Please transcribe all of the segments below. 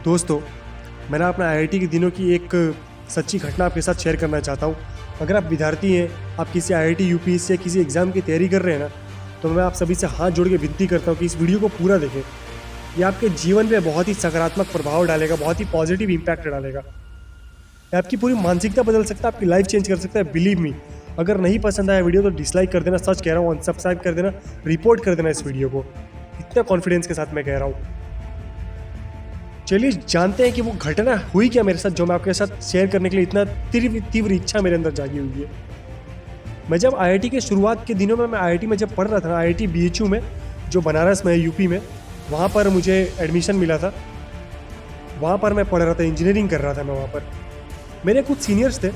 दोस्तों, मैंने अपना आईआईटी के दिनों की एक सच्ची घटना आपके साथ शेयर करना चाहता हूँ। अगर आप विद्यार्थी हैं, आप किसी आईआईटी यूपीएससी या किसी एग्ज़ाम की तैयारी कर रहे हैं ना, तो मैं आप सभी से हाथ जोड़ के विनती करता हूँ कि इस वीडियो को पूरा देखें। ये आपके जीवन पे बहुत ही सकारात्मक प्रभाव डालेगा, बहुत ही पॉजिटिव इम्पैक्ट डालेगा। ये आपकी पूरी मानसिकता बदल सकता है, आपकी लाइफ चेंज कर सकता है। बिलीव मी, अगर नहीं पसंद आया वीडियो तो डिसलाइक कर देना, सच कह रहा हूँ, अनसब्सक्राइब कर देना, रिपोर्ट कर देना इस वीडियो को। इतना कॉन्फिडेंस के साथ मैं कह रहा हूँ। चलिए जानते हैं कि वो घटना हुई क्या मेरे साथ, जो मैं आपके साथ शेयर करने के लिए इतना तीव्र इच्छा मेरे अंदर जागी हुई है। मैं जब आईआईटी के शुरुआत के दिनों में, मैं आईआईटी में जब पढ़ रहा था, आईआईटी बीएचयू में, जो बनारस में है यूपी में, वहाँ पर मुझे एडमिशन मिला था। वहाँ पर मैं पढ़ रहा था, इंजीनियरिंग कर रहा था मैं वहाँ पर। मेरे कुछ सीनियर्स थे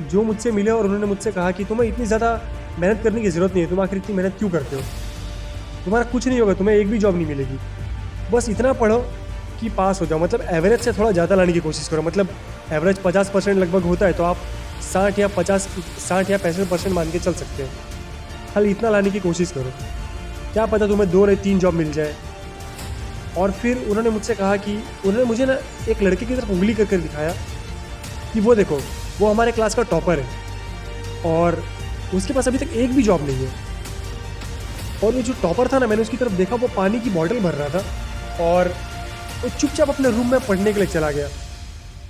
जो मुझसे मिले और उन्होंने मुझसे कहा कि तुम्हें इतनी ज़्यादा मेहनत करने की ज़रूरत नहीं है, तुम आखिर इतनी मेहनत क्यों करते हो, तुम्हारा कुछ नहीं होगा, तुम्हें एक भी जॉब नहीं मिलेगी, बस इतना पढ़ो कि पास हो जाओ। मतलब एवरेज से थोड़ा ज़्यादा लाने की कोशिश करो। मतलब एवरेज 50% लगभग होता है, तो आप 60 या 65% मान के चल सकते हैं। खाली इतना लाने की कोशिश करो, क्या पता तुम्हें 2 या 3 जॉब मिल जाए। और फिर उन्होंने मुझसे कहा कि उन्होंने मुझे ना एक लड़के की तरफ उंगली करके दिखाया कि वो देखो, वो हमारे क्लास का टॉपर है और उसके पास अभी तक एक भी जॉब नहीं है। और वो जो टॉपर था ना, मैंने उसकी तरफ देखा, वो पानी की बॉटल भर रहा था और वो चुपचाप अपने रूम में पढ़ने के लिए चला गया।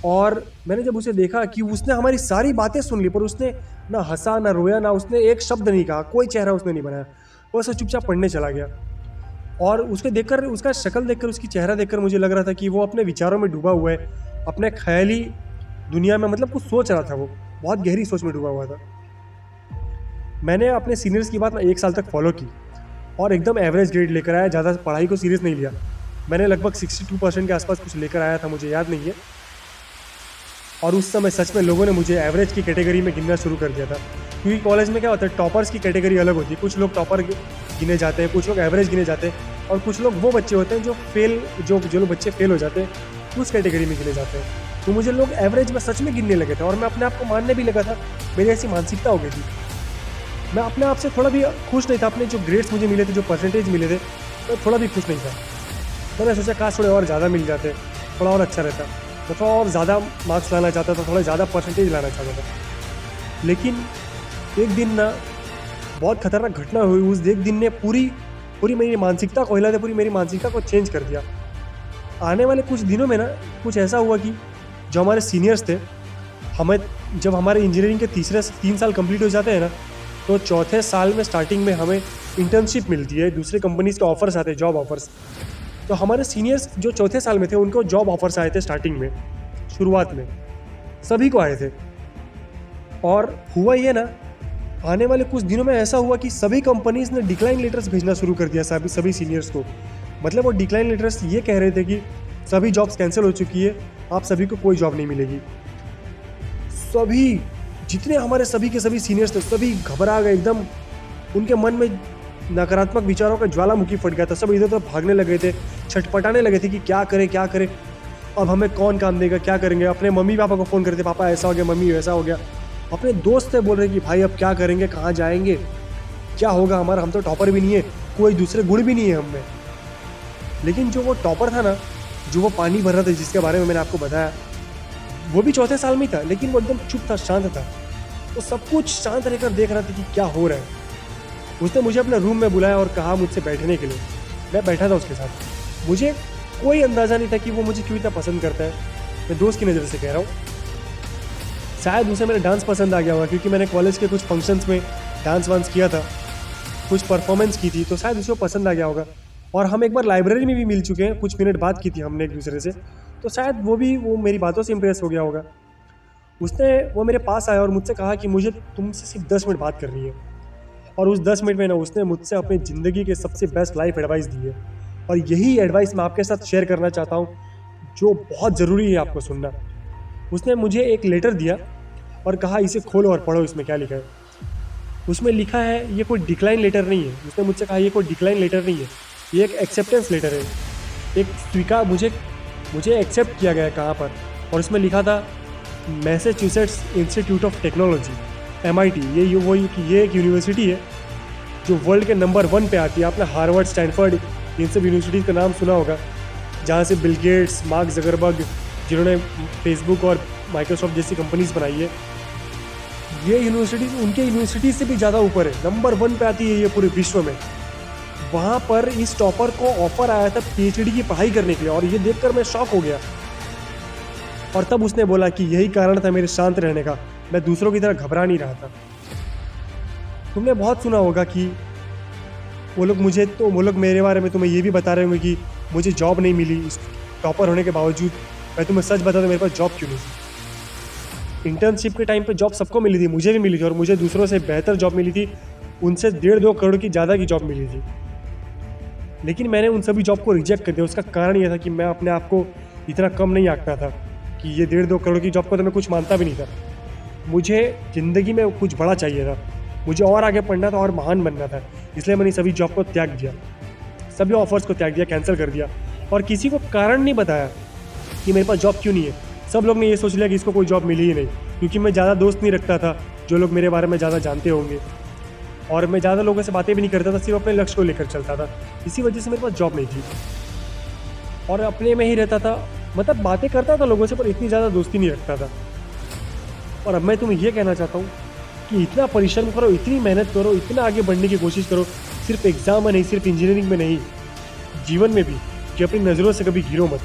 और मैंने जब उसे देखा कि उसने हमारी सारी बातें सुन ली, पर उसने ना हंसा, ना रोया, ना उसने एक शब्द नहीं कहा, कोई चेहरा उसने नहीं बनाया, वो ऐसे चुपचाप पढ़ने चला गया। और उसके देखकर, उसका शक्ल देखकर, उसकी चेहरा देखकर मुझे लग रहा था कि वो अपने विचारों में डूबा हुआ है, अपने ख्याली दुनिया में, मतलब कुछ सोच रहा था, वो बहुत गहरी सोच में डूबा हुआ था। मैंने अपने सीनियर्स की बात 1 साल तक फॉलो की और एकदम एवरेज ग्रेड लेकर आया, ज़्यादा पढ़ाई को सीरियस नहीं लिया। मैंने लगभग 62% के आसपास कुछ लेकर आया था, मुझे याद नहीं है। और उस समय सच में लोगों ने मुझे एवरेज की कैटेगरी में गिनना शुरू कर दिया था, क्योंकि कॉलेज में क्या होता है, टॉपर्स की कैटेगरी अलग होती है। कुछ लोग टॉपर गिने जाते हैं, कुछ लोग एवरेज गिने जाते हैं, और कुछ लोग वो बच्चे होते हैं जो लोग बच्चे फेल हो जाते हैं, उस कैटेगरी में गिने जाते हैं। तो मुझे लोग एवरेज में सच में गिनने लगे थे और मैं अपने आप को मानने भी लगा था। मेरी ऐसी मानसिकता हो गई थी। मैं अपने आप से थोड़ा भी खुश नहीं था। अपने जो ग्रेड्स मुझे मिले थे, जो परसेंटेज मिले थे, मैं थोड़ा भी खुश नहीं था। मैंने सोचा काश थोड़े और ज़्यादा मिल जाते, थोड़ा और अच्छा रहता। मैं थोड़ा और ज़्यादा मार्क्स लाना चाहता था, थोड़ा ज़्यादा परसेंटेज लाना चाहता था। लेकिन एक दिन ना बहुत खतरनाक घटना हुई। उस एक दिन ने पूरी मेरी मानसिकता को हिला दिया, पूरी मेरी मानसिकता को चेंज कर दिया। आने वाले कुछ दिनों में ना कुछ ऐसा हुआ कि जो हमारे सीनियर्स थे, जब हमारे इंजीनियरिंग के 3 साल कंप्लीट हो जाते हैं ना, तो चौथे साल में स्टार्टिंग में हमें इंटर्नशिप मिलती है, दूसरे कंपनीज़ के ऑफर्स आते हैं, जॉब ऑफर्स। तो हमारे सीनियर्स जो चौथे साल में थे, उनको जॉब ऑफर्स आए थे स्टार्टिंग में, शुरुआत में सभी को आए थे। और हुआ ये ना, आने वाले कुछ दिनों में ऐसा हुआ कि सभी कंपनीज़ ने डिक्लाइन लेटर्स भेजना शुरू कर दिया सभी सीनियर्स को। मतलब वो डिक्लाइन लेटर्स ये कह रहे थे कि सभी जॉब्स कैंसिल हो चुकी है, आप सभी को कोई जॉब नहीं मिलेगी। सभी, जितने हमारे सभी के सभी सीनियर्स थे, सभी घबरा गए एकदम। उनके मन में नकारात्मक विचारों का ज्वालामुखी फट गया था। सब इधर उधर भागने लगे थे, छटपटाने लगे थे कि क्या करें, अब हमें कौन काम देगा, क्या करेंगे। अपने मम्मी पापा को फ़ोन करते, पापा ऐसा हो गया, मम्मी वैसा हो गया। अपने दोस्त से बोल रहे कि भाई अब क्या करेंगे, कहाँ जाएंगे, क्या होगा हमारा, हम तो टॉपर भी नहीं है, कोई दूसरे गुण भी नहीं है हम में। लेकिन जो वो टॉपर था ना, जो वो पानी भर रहा था, जिसके बारे में मैंने आपको बताया, वो भी चौथे साल में था, लेकिन वो एकदम चुप था, शांत था। तो सब कुछ शांत रहकर देख रहा था कि क्या हो रहा है। उसने मुझे अपने रूम में बुलाया और कहा मुझसे बैठने के लिए। मैं बैठा था उसके साथ। मुझे कोई अंदाज़ा नहीं था कि वो मुझे क्यों इतना पसंद करता है। मैं दोस्त की नज़र से कह रहा हूँ। शायद उसे मेरा डांस पसंद आ गया होगा, क्योंकि मैंने कॉलेज के कुछ फंक्शंस में डांस वांस किया था, कुछ परफॉर्मेंस की थी, तो शायद उसे पसंद आ गया होगा। और हम एक बार लाइब्रेरी में भी मिल चुके हैं, कुछ मिनट बात की थी हमने एक दूसरे से, तो शायद वो मेरी बातों से इम्प्रेस हो गया होगा। वो मेरे पास आया और मुझसे कहा कि मुझे तुमसे सिर्फ 10 मिनट बात करनी है। और उस 10 मिनट में ना उसने मुझसे अपनी ज़िंदगी के सबसे बेस्ट लाइफ एडवाइस दी है। और यही एडवाइस मैं आपके साथ शेयर करना चाहता हूँ, जो बहुत ज़रूरी है आपको सुनना। उसने मुझे एक लेटर दिया और कहा इसे खोलो और पढ़ो, इसमें क्या लिखा है। उसमें लिखा है, ये कोई डिक्लाइन लेटर नहीं है। उसने मुझसे कहा ये कोई डिक्लाइन लेटर नहीं है, ये एक एक्सेप्टेंस लेटर है। एक स्वीकार, मुझे एक्सेप्ट किया गया है कहाँ पर। और उसमें लिखा था Massachusetts institute of technology, MIT। ये एक यूनिवर्सिटी है जो वर्ल्ड के नंबर 1 पे आती है। आपने हार्वर्ड, स्टैनफोर्ड, इन सब यूनिवर्सिटीज़ का नाम सुना होगा, जहाँ से बिल गेट्स, मार्क ज़करबर्ग, जिन्होंने फेसबुक और माइक्रोसॉफ्ट जैसी कंपनीज बनाई है, ये यूनिवर्सिटीज़ उनके यूनिवर्सिटी से भी ज़्यादा ऊपर है, नंबर 1 पे आती है ये पूरे विश्व में। वहाँ पर इस टॉपर को ऑफर आया था पीएचडी की पढ़ाई करने के लिए, और ये देखकर मैं शॉक हो गया। और तब उसने बोला कि यही कारण था मेरे शांत रहने का, मैं दूसरों की तरह घबरा नहीं रहा था। तुमने बहुत सुना होगा कि वो लोग मेरे बारे में तुम्हें ये भी बता रहे होंगे कि मुझे जॉब नहीं मिली इस टॉपर होने के बावजूद। मैं तुम्हें सच बता दूं, मेरे पास जॉब क्यों नहीं थी। इंटर्नशिप के टाइम पे जॉब सबको मिली थी, मुझे भी मिली थी, और मुझे दूसरों से बेहतर जॉब मिली थी, उनसे 1.5-2 करोड़ की ज़्यादा की जॉब मिली थी। लेकिन मैंने उन सभी जॉब को रिजेक्ट कर दिया। उसका कारण यह था कि मैं अपने आप को इतना कम नहीं आंकता था कि ये 1.5-2 करोड़ की जॉब को तो मैं कुछ मानता भी नहीं था। मुझे ज़िंदगी में कुछ बड़ा चाहिए था, मुझे और आगे पढ़ना था और महान बनना था। इसलिए मैंने सभी जॉब को त्याग दिया, सभी ऑफर्स को त्याग दिया, कैंसिल कर दिया, और किसी को कारण नहीं बताया कि मेरे पास जॉब क्यों नहीं है। सब लोग ने ये सोच लिया कि इसको कोई जॉब मिली ही नहीं, क्योंकि मैं ज़्यादा दोस्त नहीं रखता था जो लोग मेरे बारे में ज़्यादा जानते होंगे, और मैं ज़्यादा लोगों से बातें भी नहीं करता था, सिर्फ अपने लक्ष्य को लेकर चलता था। इसी वजह से मेरे पास जॉब नहीं थी, और अपने में ही रहता था। मतलब बातें करता था लोगों से, पर इतनी ज़्यादा दोस्ती नहीं रखता था। और अब मैं तुम्हें ये कहना चाहता हूँ कि इतना परिश्रम करो, इतनी मेहनत करो, इतना आगे बढ़ने की कोशिश करो, सिर्फ एग्ज़ाम में नहीं, सिर्फ इंजीनियरिंग में नहीं, जीवन में भी, कि अपनी नज़रों से कभी गिरो मत।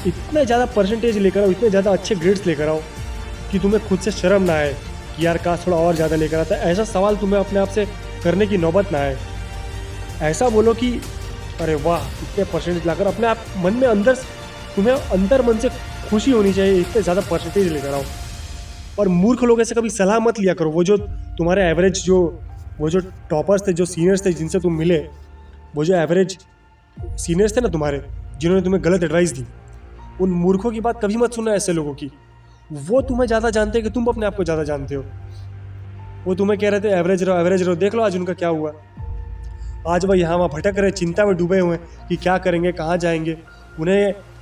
इतने ज़्यादा परसेंटेज लेकर आओ, इतने ज़्यादा अच्छे ग्रेड्स लेकर आओ कि तुम्हें खुद से शर्म ना आए कि यार काश थोड़ा और ज़्यादा लेकर आता। ऐसा सवाल तुम्हें अपने आप से करने की नौबत ना आए। ऐसा बोलो कि अरे वाह, इतने परसेंटेज लाकर, अपने आप मन में तुम्हें अंदर मन से खुशी होनी चाहिए, इतने ज़्यादा परसेंटेज लेकर आओ। और मूर्ख लोगों से कभी सलाह मत लिया करो। वो जो तुम्हारे एवरेज वो जो टॉपर्स थे, जो सीनियर्स थे जिनसे तुम मिले, वो जो एवरेज सीनियर्स थे ना तुम्हारे, जिन्होंने तुम्हें गलत एडवाइस दी, उन मूर्खों की बात कभी मत सुनना ऐसे लोगों की। वो तुम्हें ज़्यादा जानते हैं कि तुम अपने आप को ज़्यादा जानते हो। वो तुम्हें कह रहे थे एवरेज रहो, एवरेज रहो, देख लो आज उनका क्या हुआ। आज वह यहाँ वहाँ भटक रहे, चिंता में डूबे हुए हैं कि क्या करेंगे, कहाँ जाएंगे।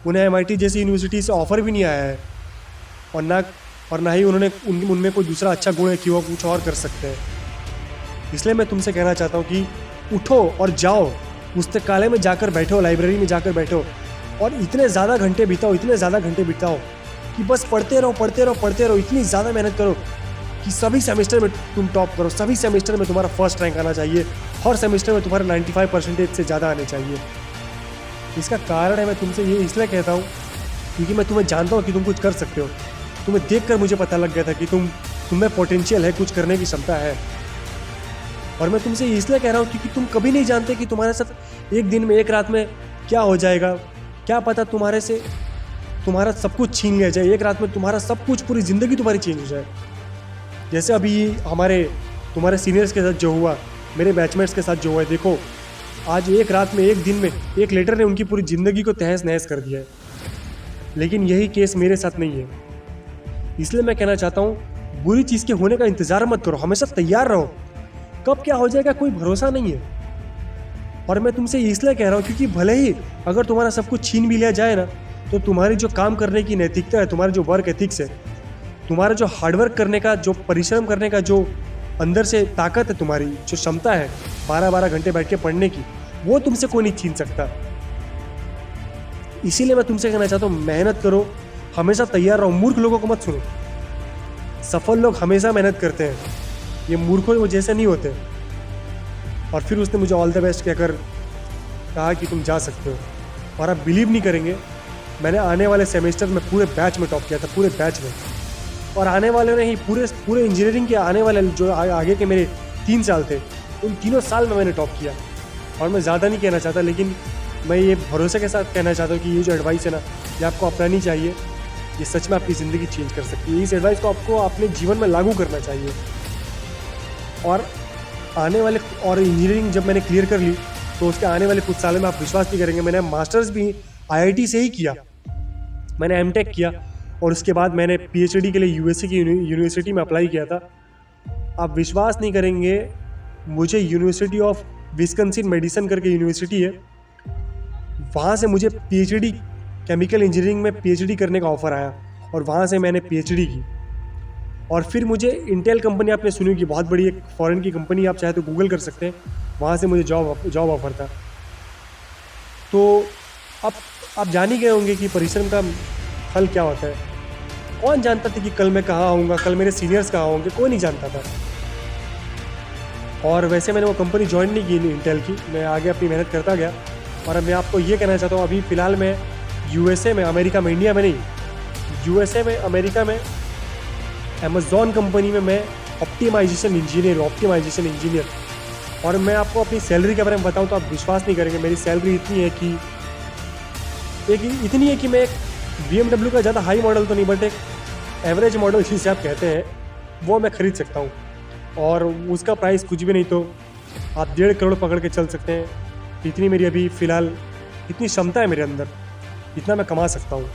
उन्हें MIT जैसी यूनिवर्सिटी से ऑफ़र भी नहीं आया है, और ना ही उनमें कोई दूसरा अच्छा गुण है कि वो कुछ और कर सकते हैं। इसलिए मैं तुमसे कहना चाहता हूँ कि उठो और जाओ, पुस्तकालय में जाकर बैठो, लाइब्रेरी में जाकर बैठो, और इतने ज़्यादा घंटे बिताओ कि बस पढ़ते रहो, इतनी ज़्यादा मेहनत करो कि सभी सेमेस्टर में तुम टॉप करो, सभी सेमेस्टर में तुम्हारा फर्स्ट रैंक आना चाहिए, हर सेमेस्टर में तुम्हारा 95% से ज़्यादा आने चाहिए। इसका कारण है, मैं तुमसे ये इसलिए कहता हूँ क्योंकि मैं तुम्हें जानता हूँ कि तुम कुछ कर सकते हो। तुम्हें देखकर मुझे पता लग गया था कि तुम्हें पोटेंशियल है, कुछ करने की क्षमता है। और मैं तुमसे इसलिए कह रहा हूँ क्योंकि तुम कभी नहीं जानते कि तुम्हारे साथ एक दिन में, एक रात में क्या हो जाएगा। क्या पता तुम्हारा सब कुछ छीन लिया जाए, एक रात में तुम्हारा सब कुछ, पूरी ज़िंदगी तुम्हारी चेंज हो जाए। जैसे अभी तुम्हारे सीनियर्स के साथ जो हुआ, मेरे बैचमेट्स के साथ जो हुआ है, देखो आज एक रात में, एक दिन में, एक लेटर ने उनकी पूरी ज़िंदगी को तहस नहस कर दिया है। लेकिन यही केस मेरे साथ नहीं है। इसलिए मैं कहना चाहता हूँ, बुरी चीज़ के होने का इंतज़ार मत करो, हमेशा तैयार रहो। कब क्या हो जाएगा कोई भरोसा नहीं है। और मैं तुमसे इसलिए कह रहा हूँ क्योंकि भले ही अगर तुम्हारा सब कुछ छीन भी लिया जाए ना, तो तुम्हारी जो काम करने की नैतिकता है, तुम्हारा जो वर्क एथिक्स है, तुम्हारा जो हार्डवर्क करने का, जो परिश्रम करने का जो अंदर से ताकत है, तुम्हारी जो क्षमता है 12-12 घंटे बैठ के पढ़ने की, वो तुमसे कोई नहीं छीन सकता। इसीलिए मैं तुमसे कहना चाहता हूँ, मेहनत करो, हमेशा तैयार रहो, मूर्ख लोगों को मत सुनो। सफल लोग हमेशा मेहनत करते हैं, ये मूर्खों वो जैसे नहीं होते। और फिर उसने मुझे ऑल द बेस्ट कहकर कहा कि तुम जा सकते हो। और आप बिलीव नहीं करेंगे, मैंने आने वाले सेमेस्टर में पूरे बैच में टॉप किया था, पूरे बैच में। और आने वाले ने ही पूरे इंजीनियरिंग के आने वाले जो आगे के मेरे 3 साल थे, उन 3 साल में मैंने टॉप किया। और मैं ज़्यादा नहीं कहना चाहता, लेकिन मैं ये भरोसे के साथ कहना चाहता हूँ कि ये जो एडवाइस है ना, ये आपको अपनानी चाहिए। ये सच में आपकी ज़िंदगी चेंज कर सकती है। इस एडवाइस को आपको अपने जीवन में लागू करना चाहिए। और इंजीनियरिंग जब मैंने क्लियर कर ली, तो उसके आने वाले कुछ सालों में आप विश्वास नहीं करेंगे, मैंने मास्टर्स भी IIT से ही किया, मैंने MTech किया, और उसके बाद मैंने PhD के लिए USA की यूनिवर्सिटी में अप्लाई किया था। आप विश्वास नहीं करेंगे, मुझे यूनिवर्सिटी ऑफ विस्कॉन्सिन मेडिसन करके यूनिवर्सिटी है, वहाँ से मुझे PhD केमिकल इंजीनियरिंग में PhD करने का ऑफ़र आया, और वहाँ से मैंने PhD की। और फिर मुझे इंटेल कंपनी, आपने सुनी होगी, बहुत बड़ी एक फॉरेन की कंपनी, आप चाहे तो गूगल कर सकते हैं, वहाँ से मुझे जॉब ऑफ़र था। तो अब आप जान ही गए होंगे कि परिश्रम का फल क्या होता है। कौन जानता था कि कल मैं कहाँ आऊँगा, कल मेरे सीनियर्स कहाँ होंगे, कोई नहीं जानता था। और वैसे मैंने वो कंपनी ज्वाइन नहीं की इंटेल की, मैं आगे अपनी मेहनत करता गया। और अब मैं आपको ये कहना चाहता हूँ, अभी फ़िलहाल मैं यूएसए में, अमेरिका में, इंडिया में नहीं, यूएसए में, अमेरिका में अमेज़ॉन कंपनी में मैं ऑप्टिमाइजेशन इंजीनियर। और मैं आपको अपनी सैलरी के बारे में बताऊँ तो आप विश्वास नहीं करेंगे। मेरी सैलरी इतनी है कि मैं एक BMW का ज़्यादा हाई मॉडल तो नहीं, बट एक एवरेज मॉडल जिसे आप कहते हैं वो मैं ख़रीद सकता हूँ। और उसका प्राइस कुछ भी नहीं तो आप 1.5 करोड़ पकड़ के चल सकते हैं। इतनी मेरी अभी फ़िलहाल इतनी क्षमता है मेरे अंदर, इतना मैं कमा सकता हूँ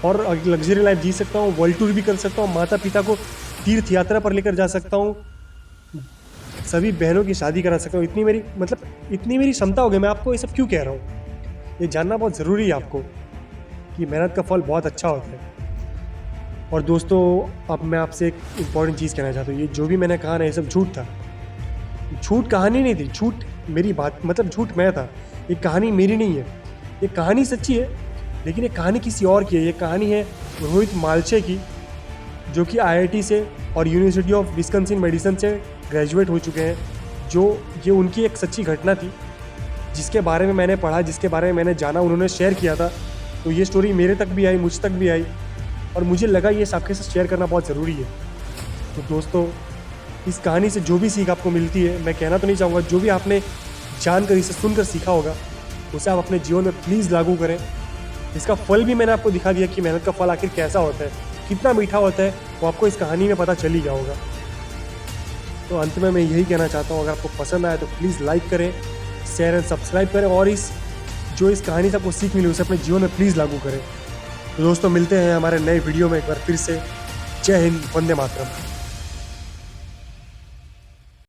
और लग्जरी लाइफ जी सकता हूँ। वर्ल्ड टूर भी कर सकता हूँ, माता पिता को तीर्थ यात्रा पर लेकर जा सकता हूँ, सभी बहनों की शादी करा सकता हूँ। इतनी मेरी क्षमता हो गई। मैं आपको ये सब क्यों कह रहा हूँ, ये जानना बहुत ज़रूरी है आपको कि मेहनत का फल बहुत अच्छा होता है। और दोस्तों, अब मैं आपसे एक इम्पॉर्टेंट चीज़ कहना चाहता हूँ। ये जो भी मैंने कहा ना, ये सब झूठ था, झूठ कहानी नहीं थी, झूठ मेरी बात, मतलब झूठ मैं था। ये कहानी मेरी नहीं है, ये कहानी सच्ची है, लेकिन ये कहानी किसी और की है। ये कहानी है रोहित मालचे की, जो कि IIT से और यूनिवर्सिटी ऑफ विस्कॉन्सिन मेडिसन से ग्रेजुएट हो चुके हैं। जो ये उनकी एक सच्ची घटना थी, जिसके बारे में मैंने पढ़ा, जिसके बारे में मैंने जाना, उन्होंने शेयर किया था। तो ये स्टोरी मेरे तक भी आई, मुझ तक भी आई, और मुझे लगा ये सबके साथ शेयर करना बहुत ज़रूरी है। तो दोस्तों, इस कहानी से जो भी सीख आपको मिलती है, मैं कहना तो नहीं चाहूँगा, जो भी आपने जानकर, इसे सुनकर सीखा होगा, उसे आप अपने जीवन में प्लीज़ लागू करें। इसका फल भी मैंने आपको दिखा दिया कि मेहनत का फल आखिर कैसा होता है, कितना मीठा होता है, वो आपको इस कहानी में पता चल ही गया होगा। तो अंत में मैं यही कहना चाहता हूँ, अगर आपको पसंद आया तो प्लीज़ लाइक करें, शेयर एंड सब्सक्राइब करें, और इस कहानी से आपको सीख मिली उसे अपने जीवन में प्लीज़ लागू करें। तो दोस्तों, मिलते हैं हमारे नए वीडियो में एक बार फिर से। जय हिंद, वंदे मातरम।